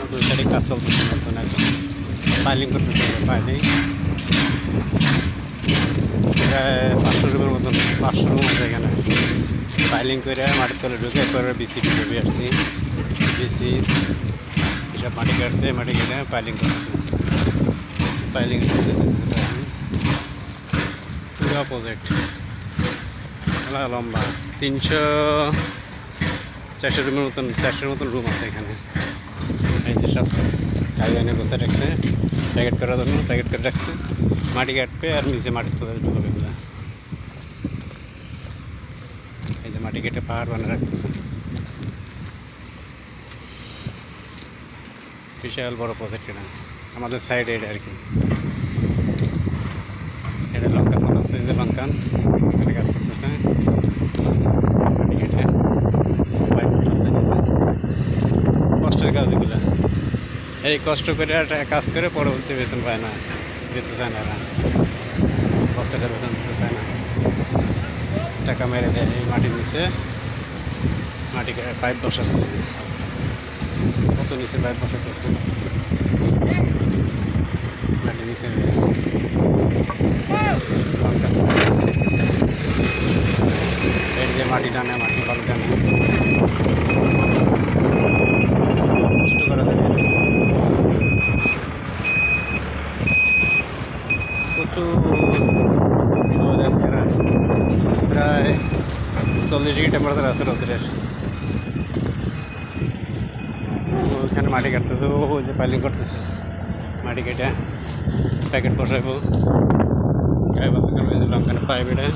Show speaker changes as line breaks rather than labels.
দুই সাইডে কাজ চলতেছে নতুন এখন ফাইলিং করতেছে ফাইলিং প্রায় 500 রুমের মতন 500 রুম আছে এখানে ফাইলিং করে মাটির তলে ঢুকে এরপরে বিসি ঢুকে আসছি বিসি এসব মাটি কাটছে মাটি কেটে ফাইলিং করতেছে ফাইলিং পুরো প্রজেক্ট লম্বা 300-400 রুমের মতন 400-এর মতন রুম আছে এখানে এই যে সব কাজে বসে রাখছে প্যাকেট করার জন্য প্যাকেট করে রাখছে মাটি কাটবে আর নিচে মাটির তলে ঢুকবে এগুলো এই যে মাটি কেটে পাহাড় বানিয়ে রাখতেছে বিশাল বড় প্রজেক্ট এটা আমাদের সাইডে এটা আর কি এটা লঙ্কান মতো আছে যে লঙ্কান এখানে কাজ করতেছে মাটি কেটে পাইপ আছে কষ্টের কাজ এগুলো এই কষ্ট করে কাজ করে পরবর্তী বেতন পায় না দিতে চায় না এরা বছরের বেতন দিতে চায় না টাকা মেরে দেয় এই মাটির নিচে মাটি পাইপ বসাচ্ছে কত নিচে পাইপ বসাতেছে মাটির নিচে এর যে মাটি টানে মাটি ভালো টানে ছোটো করা থাকে প্রচুর রোদ আসছে না প্রায় 40 ডিগ্রি টেম্পারেচার আছে রোদের ওখানে মাটি কাটতেছে ওই যে পাইলিং করতেছে মাটি কেটে প্যাকেট বসাইবো গায়ে বসে লঙ্কানে পাইপ এটা